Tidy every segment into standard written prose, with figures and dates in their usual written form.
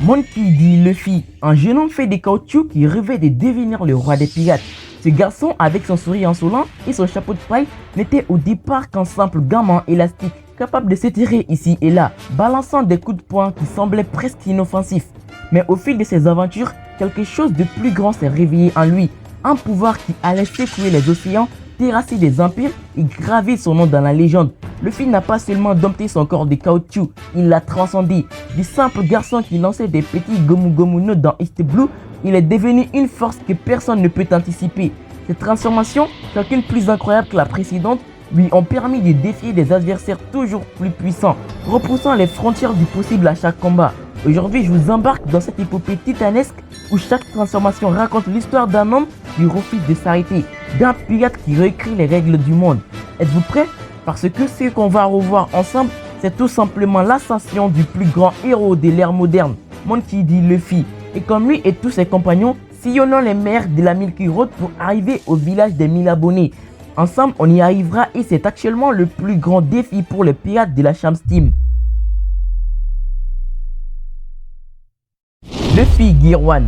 Monkey D. Luffy, un jeune homme fait des caoutchoucs qui rêvait de devenir le roi des pirates. Ce garçon, avec son sourire insolent et son chapeau de paille, n'était au départ qu'un simple gamin élastique, capable de s'étirer ici et là, balançant des coups de poing qui semblaient presque inoffensifs. Mais au fil de ses aventures, quelque chose de plus grand s'est réveillé en lui, un pouvoir qui allait secouer les océans, terrasser des empires et graver son nom dans la légende. Luffy n'a pas seulement dompté son corps de caoutchouc, il l'a transcendé. Du simple garçon qui lançait des petits Gomu Gomu no dans East Blue, il est devenu une force que personne ne peut anticiper. Cette transformation, chacune plus incroyable que la précédente, lui ont permis de défier des adversaires toujours plus puissants, repoussant les frontières du possible à chaque combat. Aujourd'hui, je vous embarque dans cette épopée titanesque où chaque transformation raconte l'histoire d'un homme qui refuse de s'arrêter, d'un pirate qui réécrit les règles du monde. Êtes-vous prêts? Parce que ce qu'on va revoir ensemble, c'est tout simplement l'ascension du plus grand héros de l'ère moderne, Monkey D. Luffy. Et comme lui et tous ses compagnons, sillonnons les mers de la Milky Road pour arriver au village des 1000 abonnés. Ensemble, on y arrivera et c'est actuellement le plus grand défi pour les pirates de la Sham's Team. Luffy Gear 1.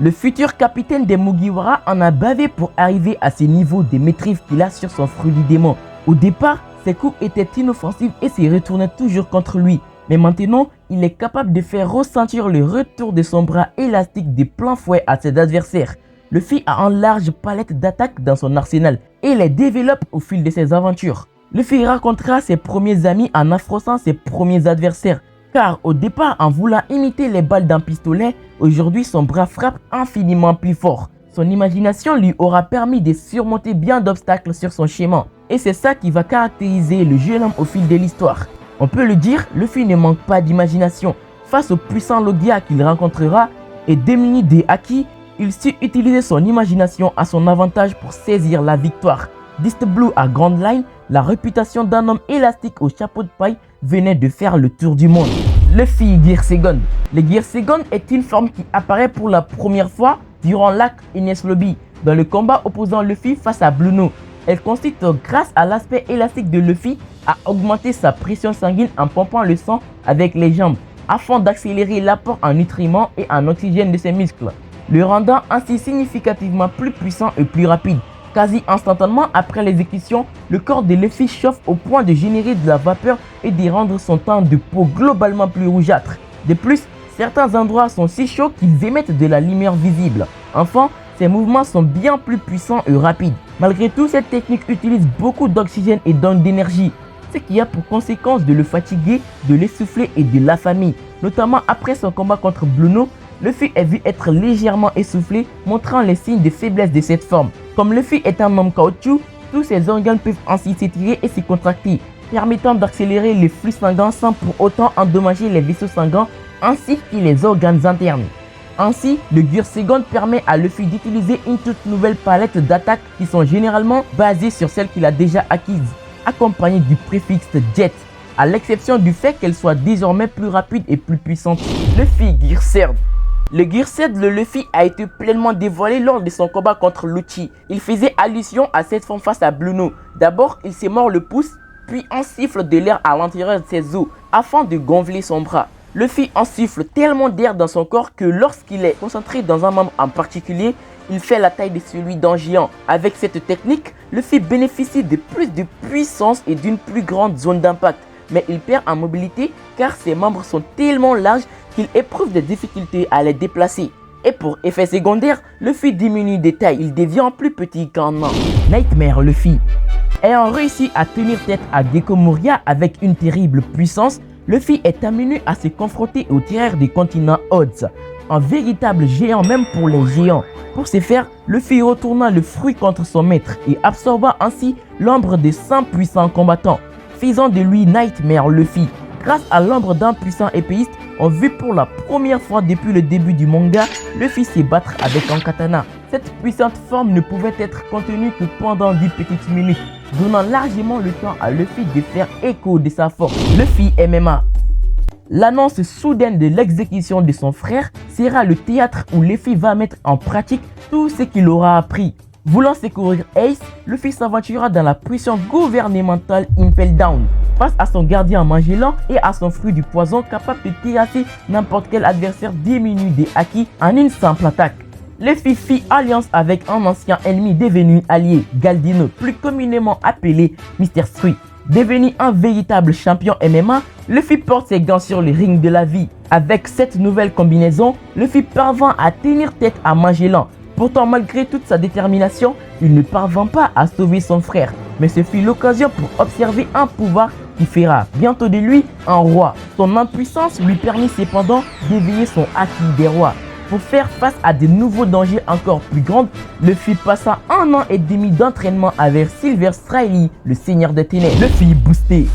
Le futur capitaine des Mugiwara en a bavé pour arriver à ce niveau de maîtrise qu'il a sur son fruit du démon. Au départ, ses coups étaient inoffensifs et se retournaient toujours contre lui. Mais maintenant, il est capable de faire ressentir le retour de son bras élastique de plein fouet à ses adversaires. Luffy a une large palette d'attaques dans son arsenal et les développe au fil de ses aventures. Luffy rencontrera ses premiers amis en affrontant ses premiers adversaires. Car au départ, en voulant imiter les balles d'un pistolet, aujourd'hui son bras frappe infiniment plus fort. Son imagination lui aura permis de surmonter bien d'obstacles sur son chemin. Et c'est ça qui va caractériser le jeune homme au fil de l'histoire. On peut le dire, Luffy ne manque pas d'imagination. Face au puissant Logia qu'il rencontrera et démuni des Haki, il sut utiliser son imagination à son avantage pour saisir la victoire. D'East Blue à Grand Line, la réputation d'un homme élastique au chapeau de paille venait de faire le tour du monde. Luffy Gear Second. Le Gear Second est une forme qui apparaît pour la première fois durant l'arc Enies Lobby, dans le combat opposant Luffy face à Blueno. Elle consiste grâce à l'aspect élastique de Luffy à augmenter sa pression sanguine en pompant le sang avec les jambes, afin d'accélérer l'apport en nutriments et en oxygène de ses muscles, le rendant ainsi significativement plus puissant et plus rapide. Quasi instantanément après l'exécution, le corps de Luffy chauffe au point de générer de la vapeur et de rendre son teint de peau globalement plus rougeâtre. De plus, certains endroits sont si chauds qu'ils émettent de la lumière visible. Enfin, ses mouvements sont bien plus puissants et rapides. Malgré tout, cette technique utilise beaucoup d'oxygène et donc d'énergie, ce qui a pour conséquence de le fatiguer, de l'essouffler et de l'affamer. Notamment après son combat contre Blueno, Luffy est vu être légèrement essoufflé, montrant les signes de faiblesse de cette forme. Comme Luffy est un homme caoutchouc, tous ses organes peuvent ainsi s'étirer et se contracter, permettant d'accélérer le flux sanguin sans pour autant endommager les vaisseaux sanguins ainsi que les organes internes. Ainsi, le Gear Second permet à Luffy d'utiliser une toute nouvelle palette d'attaques qui sont généralement basées sur celles qu'il a déjà acquises, accompagnées du préfixe Jet, à l'exception du fait qu'elle soit désormais plus rapide et plus puissante. Luffy Gear Third. Le Gear Third de Luffy a été pleinement dévoilé lors de son combat contre Lucci. Il faisait allusion à cette forme face à Blueno. D'abord, il s'est mord le pouce, puis insuffle de l'air à l'intérieur de ses os afin de gonfler son bras. Luffy insuffle tellement d'air dans son corps que lorsqu'il est concentré dans un membre en particulier, il fait la taille de celui d'un géant. Avec cette technique, Luffy bénéficie de plus de puissance et d'une plus grande zone d'impact. Mais il perd en mobilité car ses membres sont tellement larges qu'il éprouve des difficultés à les déplacer. Et pour effet secondaire, Luffy diminue de taille, il devient plus petit qu'un nain. Nightmare Luffy. Ayant réussi à tenir tête à Gecko Moria avec une terrible puissance, Luffy est amené à se confronter au tireur des continents Odds, un véritable géant même pour les géants. Pour ce faire, Luffy retourna le fruit contre son maître et absorba ainsi l'ombre de 100 puissants combattants, faisant de lui Nightmare Luffy. Grâce à l'ombre d'un puissant épéiste, on vit pour la première fois depuis le début du manga Luffy se battre avec un katana. Cette puissante forme ne pouvait être contenue que pendant 10 petites minutes, donnant largement le temps à Luffy de faire écho de sa force. Luffy MMA. L'annonce soudaine de l'exécution de son frère sera le théâtre où Luffy va mettre en pratique tout ce qu'il aura appris. Voulant secourir Ace, Luffy s'aventurera dans la prison gouvernementale Impel Down. face à son gardien Magellan et à son fruit du poison capable de terrasser n'importe quel adversaire diminué des Haki en une simple attaque. Luffy fit alliance avec un ancien ennemi devenu allié, Galdino, plus communément appelé Mr. Street. Devenu un véritable champion MMA, Luffy porte ses gants sur le ring de la vie. Avec cette nouvelle combinaison, Luffy parvint à tenir tête à Magellan. Pourtant, malgré toute sa détermination, il ne parvint pas à sauver son frère. Mais ce fut l'occasion pour observer un pouvoir qui fera bientôt de lui un roi. Son impuissance lui permit cependant d'éveiller son Haki des rois. Pour faire face à de nouveaux dangers encore plus grands, Luffy passa 1 an et demi d'entraînement avec Silver Striley, le seigneur des ténèbres. Luffy boosté.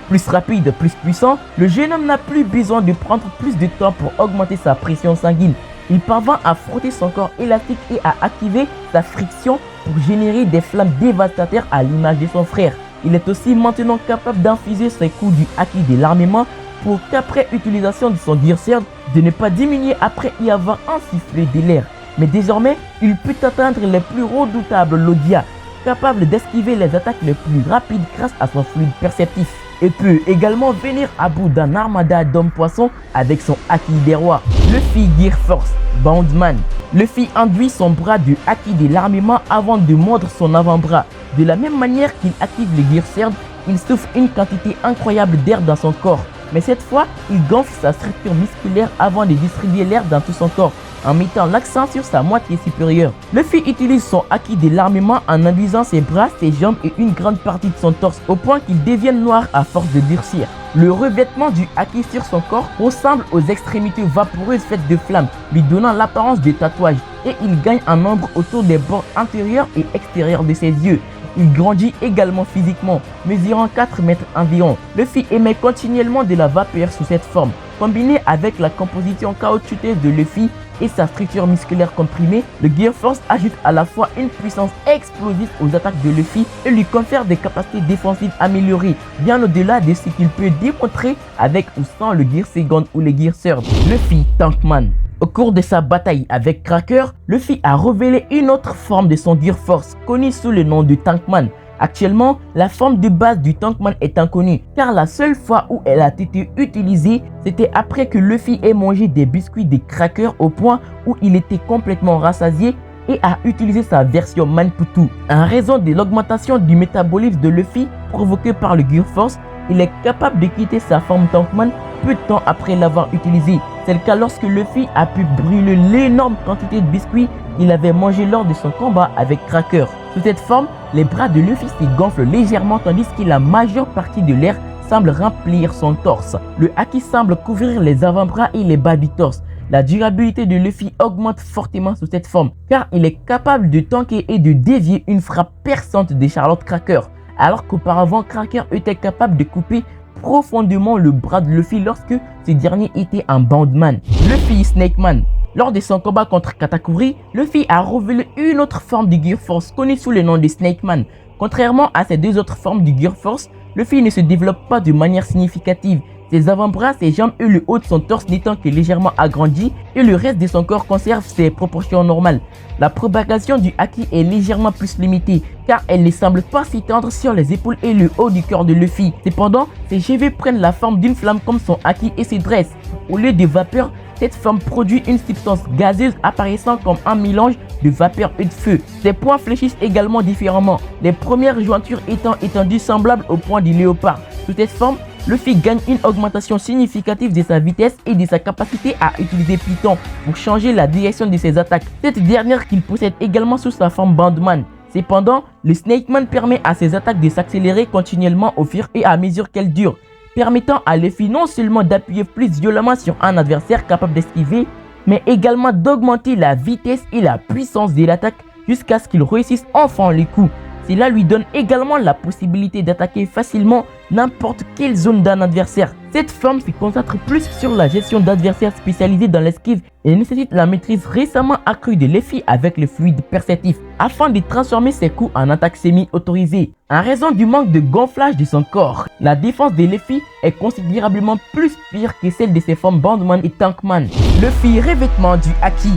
Plus rapide, plus puissant, le jeune homme n'a plus besoin de prendre plus de temps pour augmenter sa pression sanguine. Il parvint à frotter son corps élastique et à activer sa friction pour générer des flammes dévastatrices à l'image de son frère. Il est aussi maintenant capable d'infuser ses coups du Haki de l'armement pour qu'après utilisation de son Gear Sword, de ne pas diminuer après y avoir insufflé de l'air. Mais désormais, il peut atteindre les plus redoutables Logia, capable d'esquiver les attaques les plus rapides grâce à son fluide perceptif. Et peut également venir à bout d'un armada d'hommes poissons avec son Haki des rois. Luffy Gear Force, Boundman. Luffy induit son bras du Haki de l'armement avant de mordre son avant-bras. De la même manière qu'il active le Gear Sword, il souffle une quantité incroyable d'air dans son corps. Mais cette fois, il gonfle sa structure musculaire avant de distribuer l'air dans tout son corps, en mettant l'accent sur sa moitié supérieure. Luffy utilise son Haki de l'armement en induisant ses bras, ses jambes et une grande partie de son torse, au point qu'il devienne noir à force de durcir. Le revêtement du Haki sur son corps ressemble aux extrémités vaporeuses faites de flammes, lui donnant l'apparence de tatouage, et il gagne en nombre autour des bords intérieurs et extérieurs de ses yeux. Il grandit également physiquement, mesurant 4 mètres environ. Luffy émet continuellement de la vapeur sous cette forme. Combiné avec la composition caoutchouteuse de Luffy et sa structure musculaire comprimée, le Gear Force ajoute à la fois une puissance explosive aux attaques de Luffy et lui confère des capacités défensives améliorées, bien au-delà de ce qu'il peut démontrer avec ou sans le Gear Second ou le Gear Third. Luffy Tankman. Au cours de sa bataille avec Cracker, Luffy a révélé une autre forme de son Gear Force, connue sous le nom de Tankman. Actuellement, la forme de base du Tankman est inconnue, car la seule fois où elle a été utilisée, c'était après que Luffy ait mangé des biscuits de Cracker au point où il était complètement rassasié et a utilisé sa version Manputu. En raison de l'augmentation du métabolisme de Luffy provoquée par le Gear Force, il est capable de quitter sa forme Tankman peu de temps après l'avoir utilisé. C'est le cas lorsque Luffy a pu brûler l'énorme quantité de biscuits qu'il avait mangé lors de son combat avec Cracker. Sous cette forme, les bras de Luffy se gonflent légèrement tandis que la majeure partie de l'air semble remplir son torse. Le Haki semble couvrir les avant-bras et les bas du torse. La durabilité de Luffy augmente fortement sous cette forme car il est capable de tanker et de dévier une frappe perçante de Charlotte Cracker, alors qu'auparavant Cracker était capable de couper profondément le bras de Luffy lorsque ce dernier était un Boundman. Luffy Snakeman. Lors de son combat contre Katakuri, Luffy a révélé une autre forme du Gear Force connue sous le nom de Snakeman. Contrairement à ces deux autres formes du Gear Force, Luffy ne se développe pas de manière significative. Ses avant-bras, ses jambes et le haut de son torse n'étant que légèrement agrandi et le reste de son corps conserve ses proportions normales. La propagation du Haki est légèrement plus limitée car elle ne semble pas s'étendre sur les épaules et le haut du corps de Luffy. Cependant, ses cheveux prennent la forme d'une flamme comme son Haki et se dressent. Au lieu de vapeur, cette forme produit une substance gazeuse apparaissant comme un mélange de vapeur et de feu. Ses poings fléchissent également différemment, les premières jointures étant étendues semblables au poing du léopard. Sous cette forme, Luffy gagne une augmentation significative de sa vitesse et de sa capacité à utiliser Python pour changer la direction de ses attaques. Cette dernière qu'il possède également sous sa forme Boundman. Cependant, le Snakeman permet à ses attaques de s'accélérer continuellement au fur et à mesure qu'elles durent, permettant à Luffy non seulement d'appuyer plus violemment sur un adversaire capable d'esquiver, mais également d'augmenter la vitesse et la puissance de l'attaque jusqu'à ce qu'il réussisse enfin les coups. Cela lui donne également la possibilité d'attaquer facilement n'importe quelle zone d'un adversaire. Cette forme se concentre plus sur la gestion d'adversaires spécialisés dans l'esquive et nécessite la maîtrise récemment accrue de Luffy avec le fluide perceptif afin de transformer ses coups en attaques semi-autorisées. En raison du manque de gonflage de son corps, la défense de Luffy est considérablement plus pire que celle de ses formes Boundman et Tankman. Luffy revêtement du Haki.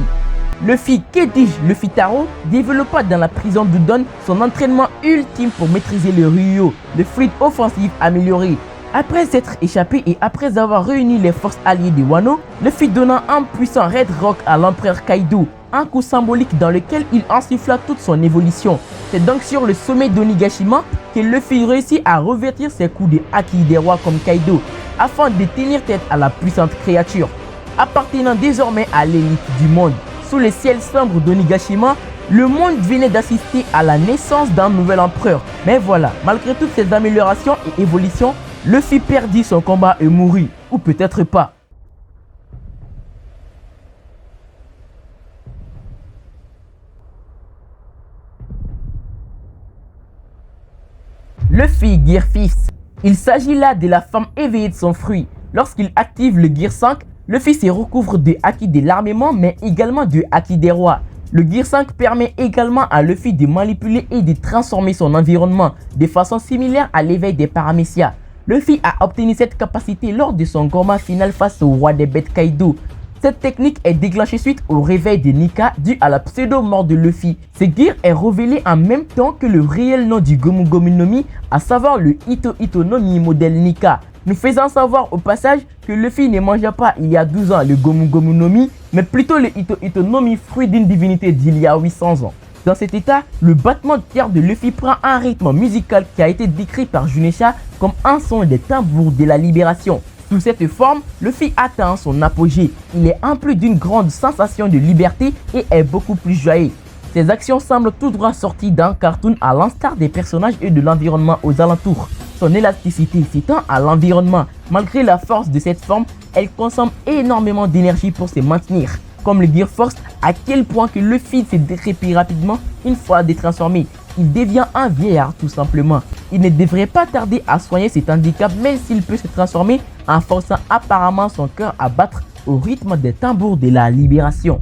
Luffy, que dis-je, Luffy Taro, développa dans la prison d'Udon son entraînement ultime pour maîtriser le Ryuo, le fluide offensif amélioré. Après s'être échappé et après avoir réuni les forces alliées de Wano, Luffy donna un puissant Red Rock à l'empereur Kaido, un coup symbolique dans lequel il insuffla toute son évolution. C'est donc sur le sommet d'Onigashima que Luffy réussit à revêtir ses coups de Haki des rois comme Kaido, afin de tenir tête à la puissante créature. Appartenant désormais à l'élite du monde, sous le ciel sombre d'Onigashima, le monde venait d'assister à la naissance d'un nouvel empereur. Mais voilà, malgré toutes ces améliorations et évolutions, Luffy perdit son combat et mourut, ou peut-être pas. Luffy Gear Fist. Il s'agit là de la forme éveillée de son fruit. Lorsqu'il active le Gear 5, Luffy se recouvre de Haki de l'armement mais également de Haki des rois. Le Gear 5 permet également à Luffy de manipuler et de transformer son environnement de façon similaire à l'éveil des Paramecia. Luffy a obtenu cette capacité lors de son combat final face au roi des bêtes Kaido. Cette technique est déclenchée suite au réveil de Nika dû à la pseudo-mort de Luffy. Ce gear est révélé en même temps que le réel nom du Gomu Gomu no Mi, à savoir le Ito Ito no Mi modèle Nika. Nous faisons savoir au passage que Luffy ne mangeait pas il y a 12 ans le Gomu Gomu no Mi, mais plutôt le Ito Ito no Mi, fruit d'une divinité d'il y a 800 ans. Dans cet état, le battement de cœur de Luffy prend un rythme musical qui a été décrit par Junesha comme un son des tambours de la libération. Sous cette forme, Luffy atteint son apogée. Il est empli d'une grande sensation de liberté et est beaucoup plus joyeux. Ses actions semblent tout droit sorties d'un cartoon à l'instar des personnages et de l'environnement aux alentours. Son élasticité s'étend à l'environnement. Malgré la force de cette forme, elle consomme énormément d'énergie pour se maintenir. Comme le Gear Force, à quel point que Luffy se décrépit rapidement une fois détransformé. Il devient un vieillard tout simplement. Il ne devrait pas tarder à soigner cet handicap même s'il peut se transformer en forçant apparemment son cœur à battre au rythme des tambours de la libération.